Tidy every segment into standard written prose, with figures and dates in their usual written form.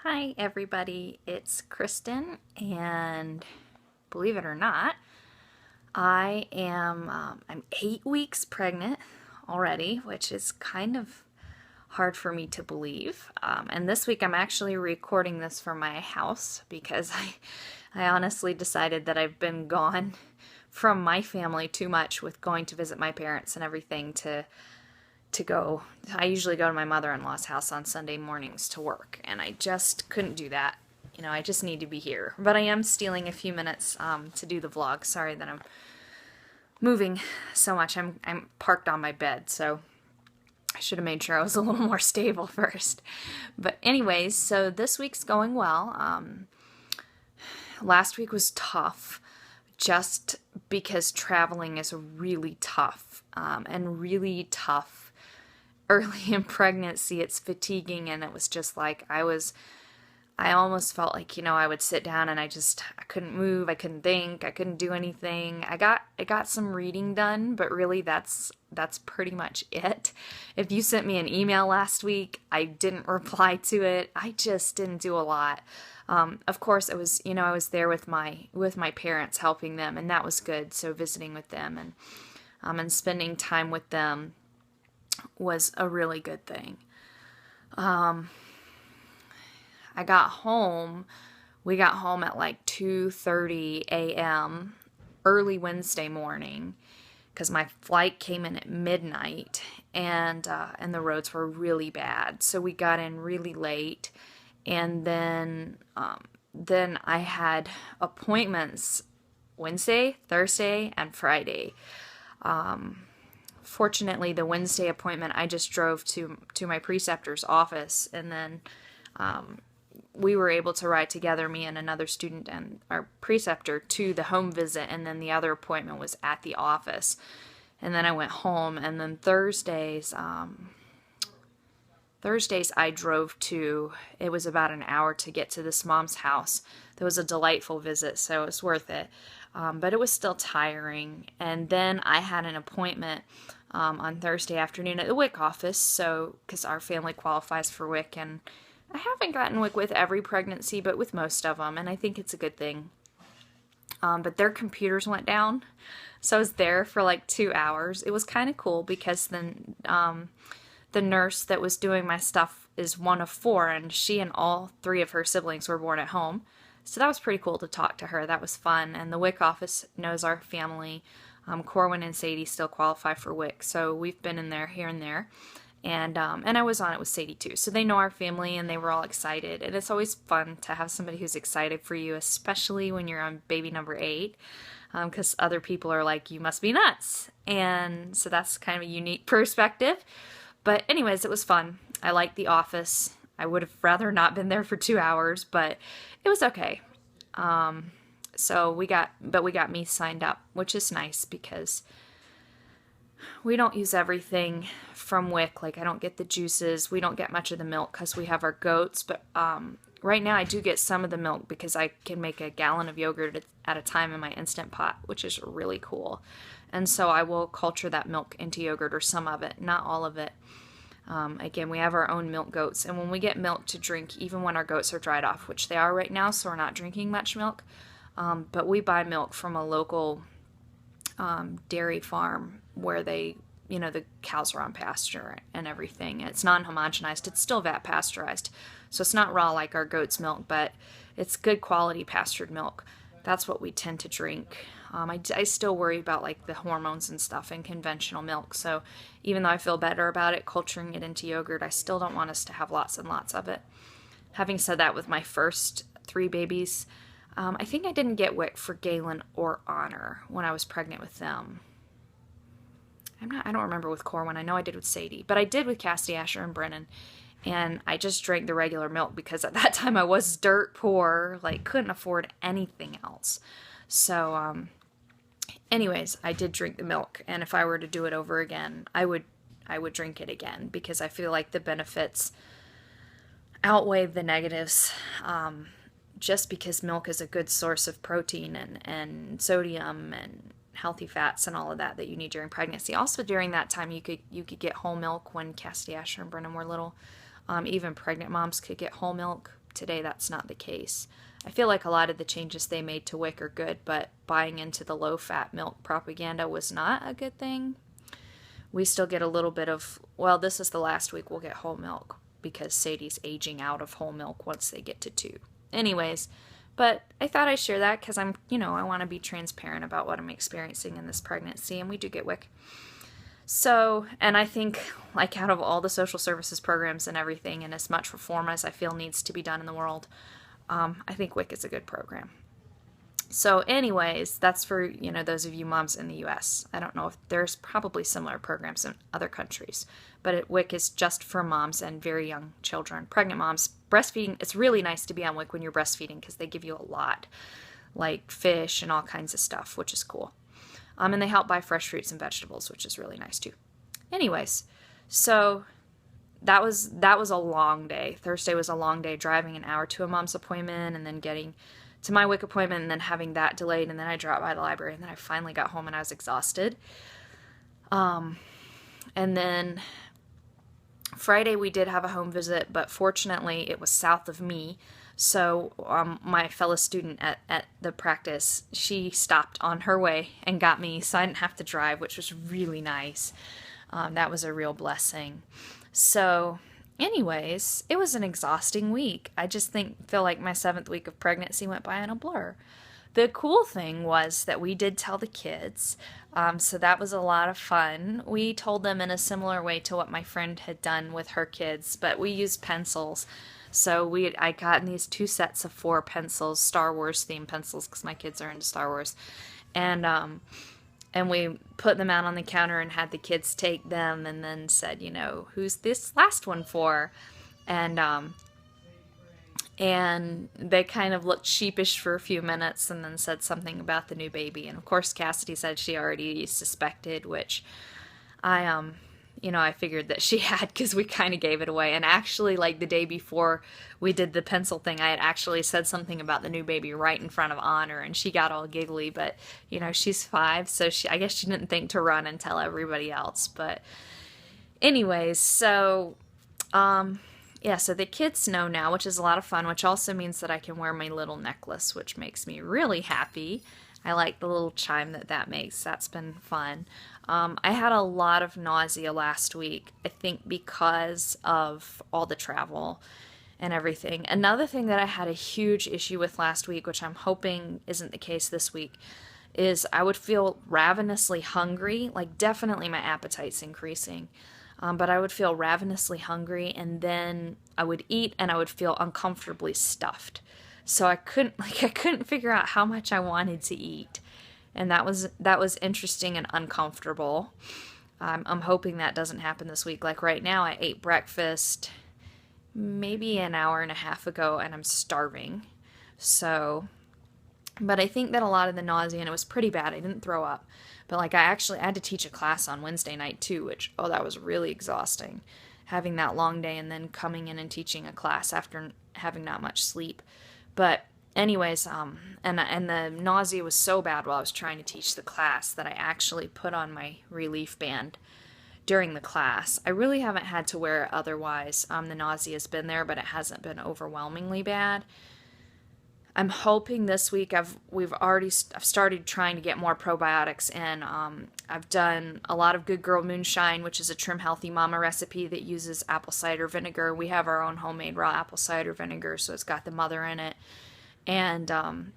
Hi everybody, it's Kristen, and believe it or not, I'm 8 weeks pregnant already, which is kind of hard for me to believe. And this week I'm actually recording this from my house because I honestly decided that I've been gone from my family too much with going to visit my parents and everything to go. I usually go to my mother-in-law's house on Sunday mornings to work, and I just couldn't do that. I just need to be here. But I am stealing a few minutes to do the vlog. Sorry that I'm moving so much. I'm parked on my bed, so I should have made sure I was a little more stable first. But anyways, so this week's going well. Last week was tough just because traveling is really tough and really tough early in pregnancy. It's fatiguing, and it was just like I almost felt like, I would sit down and I couldn't move, I couldn't think, I couldn't do anything. I got some reading done, but really that's pretty much it. If you sent me an email last week, I didn't reply to it. I just didn't do a lot. Of course, it was, I was there with my parents, helping them, and that was good. So visiting with them and spending time with them was a really good thing. I got home. We got home at like 2:30 a.m. early Wednesday morning because my flight came in at midnight, and the roads were really bad. So we got in really late, and then I had appointments Wednesday, Thursday, and Friday. Fortunately, the Wednesday appointment, I just drove to my preceptor's office, and then we were able to ride together, me and another student and our preceptor, to the home visit, and then the other appointment was at the office. And then I went home, and then Thursdays I drove to, it was about an hour to get to this mom's house. It was a delightful visit, so it was worth it. But it was still tiring. And then I had an appointment on Thursday afternoon at the WIC office, so because our family qualifies for WIC, and I haven't gotten WIC with every pregnancy, but with most of them, and I think it's a good thing. But their computers went down, so I was there for like 2 hours. It was kind of cool because then the nurse that was doing my stuff is one of four, and she and all three of her siblings were born at home. So that was pretty cool to talk to her. That was fun. And the WIC office knows our family. Corwin and Sadie still qualify for WIC, so we've been in there here and there. And I was on it with Sadie too. So they know our family, and they were all excited. And it's always fun to have somebody who's excited for you, especially when you're on baby number 8. Because other people are like, you must be nuts. And so that's kind of a unique perspective. But anyways, it was fun. I liked the office. I would have rather not been there for 2 hours, but it was okay. So we got me signed up, which is nice because we don't use everything from WIC. Like, I don't get the juices. We don't get much of the milk because we have our goats. But right now I do get some of the milk because I can make a gallon of yogurt at a time in my Instant Pot, which is really cool. And so I will culture that milk into yogurt, or some of it, not all of it. Again, we have our own milk goats, and when we get milk to drink, even when our goats are dried off, which they are right now, so we're not drinking much milk, but we buy milk from a local dairy farm where the cows are on pasture and everything. It's non-homogenized. It's still vat pasteurized, so it's not raw like our goat's milk, but it's good quality pastured milk. That's what we tend to drink. I still worry about like the hormones and stuff in conventional milk, so even though I feel better about it, culturing it into yogurt, I still don't want us to have lots and lots of it. Having said that, with my first 3 babies, I think I didn't get WIC for Galen or Honor when I was pregnant with them. I don't remember with Corwin. I know I did with Sadie, but I did with Cassidy, Asher, and Brennan. And I just drank the regular milk because at that time I was dirt poor, like couldn't afford anything else. So, anyways, I did drink the milk, and if I were to do it over again, I would drink it again because I feel like the benefits outweigh the negatives. Just because milk is a good source of protein and sodium and healthy fats and all of that you need during pregnancy. Also, during that time, you could get whole milk when Cassidy, Asher, and Brennan were little. Even pregnant moms could get whole milk today that's not the case. I feel like a lot of the changes they made to WIC are good, but buying into the low-fat milk propaganda was not a good thing. We still get a little bit of, well, this is the last week we'll get whole milk because Sadie's aging out of whole milk once they get to 2. Anyways, but I thought I'd share that because I want to be transparent about what I'm experiencing in this pregnancy, and we do get WIC. So, and I think, like, out of all the social services programs and everything, and as much reform as I feel needs to be done in the world, I think WIC is a good program. So anyways, that's for, those of you moms in the U.S. I don't know if there's probably similar programs in other countries, but WIC is just for moms and very young children, pregnant moms. Breastfeeding, it's really nice to be on WIC when you're breastfeeding because they give you a lot, like fish and all kinds of stuff, which is cool. And they help buy fresh fruits and vegetables, which is really nice too. Anyways, so that was a long day. Thursday was a long day, driving an hour to a mom's appointment and then getting to my WIC appointment and then having that delayed, and then I dropped by the library, and then I finally got home and I was exhausted. And then Friday we did have a home visit, but fortunately it was south of me. So my fellow student at the practice, she stopped on her way and got me, so I didn't have to drive, which was really nice. That was a real blessing. So anyways, it was an exhausting week. I just feel like my 7th week of pregnancy went by in a blur. The cool thing was that we did tell the kids, so that was a lot of fun. We told them in a similar way to what my friend had done with her kids, but we used pencils. So I got these 2 sets of 4 pencils, Star Wars themed pencils, because my kids are into Star Wars, and we put them out on the counter and had the kids take them, and then said, who's this last one for? And they kind of looked sheepish for a few minutes, and then said something about the new baby. And of course, Cassidy said she already suspected, which I figured that she had because we kind of gave it away. And actually, like the day before we did the pencil thing, I had actually said something about the new baby right in front of Honor, and she got all giggly. But, she's 5, so I guess she didn't think to run and tell everybody else. But anyways, so, so the kids know now, which is a lot of fun, which also means that I can wear my little necklace, which makes me really happy. I like the little chime that makes. That's been fun. I had a lot of nausea last week, I think because of all the travel and everything. Another thing that I had a huge issue with last week, which I'm hoping isn't the case this week, is I would feel ravenously hungry. Like, definitely my appetite's increasing. But I would feel ravenously hungry, and then I would eat and I would feel uncomfortably stuffed. So I couldn't figure out how much I wanted to eat. And that was interesting and uncomfortable. I'm hoping that doesn't happen this week. Like right now, I ate breakfast maybe an hour and a half ago, and I'm starving. So, but I think that a lot of the nausea, and it was pretty bad. I didn't throw up. But like I had to teach a class on Wednesday night too, which, that was really exhausting. Having that long day and then coming in and teaching a class after having not much sleep. But anyways, and the nausea was so bad while I was trying to teach the class that I actually put on my relief band during the class. I really haven't had to wear it otherwise. The nausea's been there, but it hasn't been overwhelmingly bad. I'm hoping this week I've started trying to get more probiotics in. I've done a lot of Good Girl Moonshine, which is a Trim Healthy Mama recipe that uses apple cider vinegar. We have our own homemade raw apple cider vinegar, so it's got the mother in it. And I'm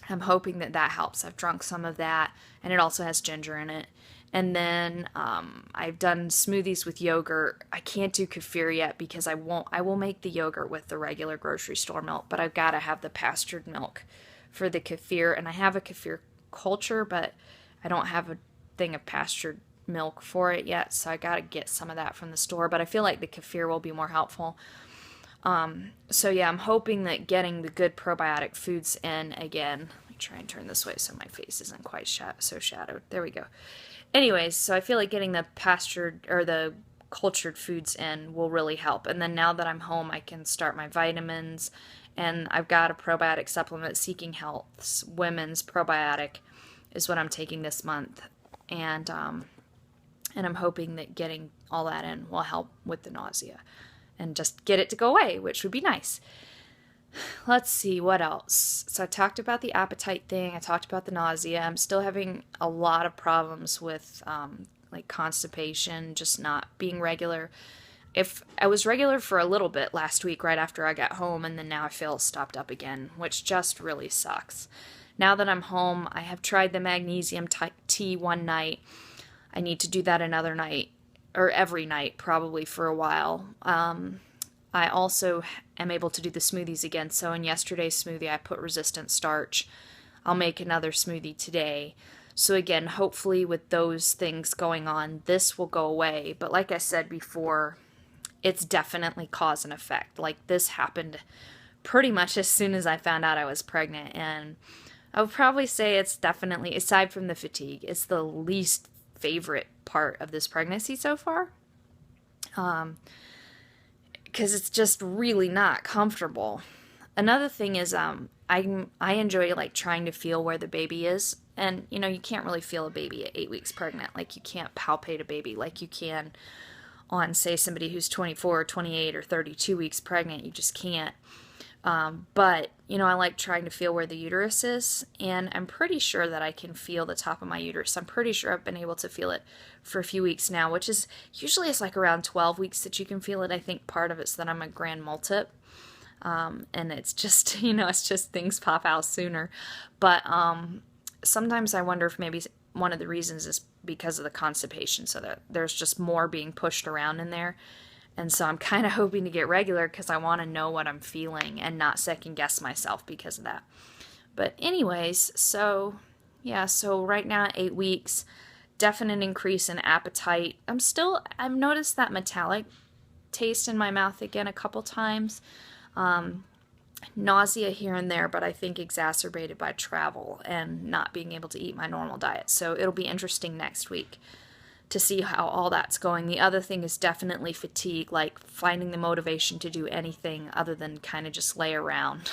hoping that helps. I've drunk some of that, and it also has ginger in it. And then I've done smoothies with yogurt. I can't do kefir yet because I will make the yogurt with the regular grocery store milk, but I've got to have the pastured milk for the kefir. And I have a kefir culture, but I don't have a thing of pastured milk for it yet, so I got to get some of that from the store. But I feel like the kefir will be more helpful. So yeah, I'm hoping that getting the good probiotic foods in again. Let me try and turn this way so my face isn't quite so shadowed. There we go. Anyways, so I feel like getting the pastured or the cultured foods in will really help. And then now that I'm home, I can start my vitamins, and I've got a probiotic supplement, Seeking Health's Women's Probiotic is what I'm taking this month. And I'm hoping that getting all that in will help with the nausea and just get it to go away, which would be nice. Let's see, what else? So I talked about the appetite thing. I talked about the nausea. I'm still having a lot of problems with like constipation, just not being regular. If I was regular for a little bit last week right after I got home, and then now I feel stopped up again, which just really sucks. Now that I'm home, I have tried the magnesium tea one night. I need to do that another night, or every night probably for a while. I also am able to do the smoothies again. So in yesterday's smoothie, I put resistant starch. I'll make another smoothie today. So again, hopefully with those things going on, this will go away. But like I said before, it's definitely cause and effect. Like this happened pretty much as soon as I found out I was pregnant. And I would probably say it's definitely, aside from the fatigue, it's the least favorite part of this pregnancy so far. Because it's just really not comfortable. Another thing is I enjoy like trying to feel where the baby is, and you know you can't really feel a baby at 8 weeks pregnant. Like you can't palpate a baby like you can on say somebody who's 24 or 28 or 32 weeks pregnant. You just can't. But you know, I like trying to feel where the uterus is, and I'm pretty sure that I can feel the top of my uterus. I'm pretty sure I've been able to feel it for a few weeks now, which is usually it's like around 12 weeks that you can feel it. I think part of it's that I'm a grand multip, and it's just, you know, it's just things pop out sooner. But sometimes I wonder if maybe one of the reasons is because of the constipation, so that there's just more being pushed around in there. And so I'm kind of hoping to get regular because I want to know what I'm feeling and not second guess myself because of that. But anyways, so yeah, so right now 8 weeks, definite increase in appetite. I've noticed that metallic taste in my mouth again a couple times. Nausea here and there, but I think exacerbated by travel and not being able to eat my normal diet. So it'll be interesting next week to see how all that's going. The other thing is definitely fatigue, like finding the motivation to do anything other than kind of just lay around.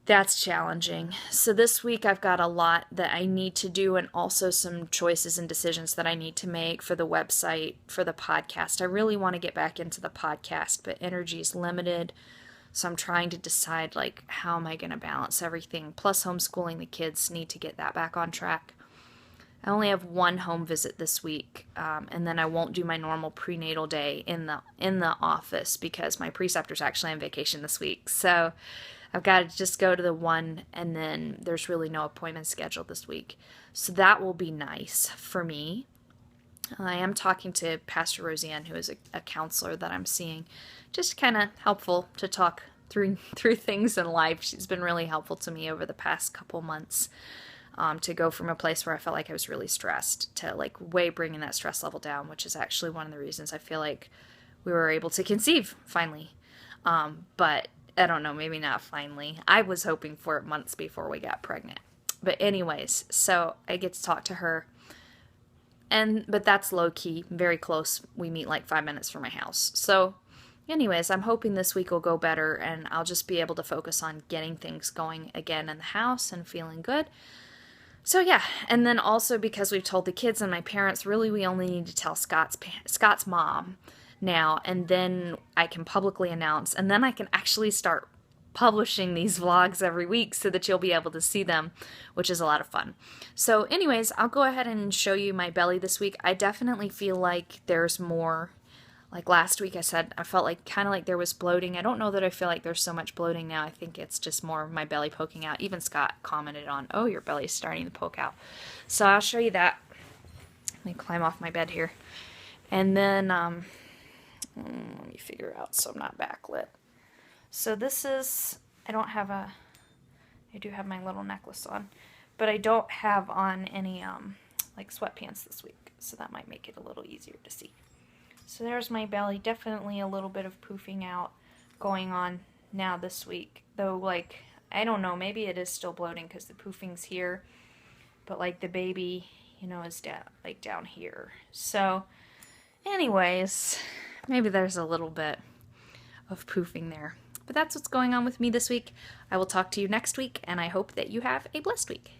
That's challenging. So this week I've got a lot that I need to do, and also some choices and decisions that I need to make for the website, for the podcast. I really want to get back into the podcast, but energy is limited. So I'm trying to decide, like, how am I going to balance everything? Plus homeschooling the kids, need to get that back on track. I only have one home visit this week, and then I won't do my normal prenatal day in the office because my preceptor's actually on vacation this week. So I've got to just go to the one, and then there's really no appointment scheduled this week. So that will be nice for me. I am talking to Pastor Roseanne, who is a counselor that I'm seeing. Just kind of helpful to talk through things in life. She's been really helpful to me over the past couple months. To go from a place where I felt like I was really stressed to like way bringing that stress level down, which is actually one of the reasons I feel like we were able to conceive finally. But I don't know, maybe not finally. I was hoping for it months before we got pregnant. But anyways, so I get to talk to her. But that's low key, very close. We meet like 5 minutes from my house. So anyways, I'm hoping this week will go better and I'll just be able to focus on getting things going again in the house and feeling good. So yeah, and then also because we've told the kids and my parents, really we only need to tell Scott's mom now, and then I can publicly announce, and then I can actually start publishing these vlogs every week so that you'll be able to see them, which is a lot of fun. So anyways, I'll go ahead and show you my belly this week. I definitely feel like there's more. Like last week I said I felt like kind of like there was bloating. I don't know that I feel like there's so much bloating now. I think it's just more of my belly poking out. Even Scott commented on, oh, your belly's starting to poke out. So I'll show you that. Let me climb off my bed here. And then, let me figure out so I'm not backlit. So this is, I do have my little necklace on, but I don't have on any like sweatpants this week. So that might make it a little easier to see. So there's my belly, definitely a little bit of poofing out going on now this week. Though, like, I don't know, maybe it is still bloating because the poofing's here. But, like, the baby, you know, is down here. So, anyways, maybe there's a little bit of poofing there. But that's what's going on with me this week. I will talk to you next week, and I hope that you have a blessed week.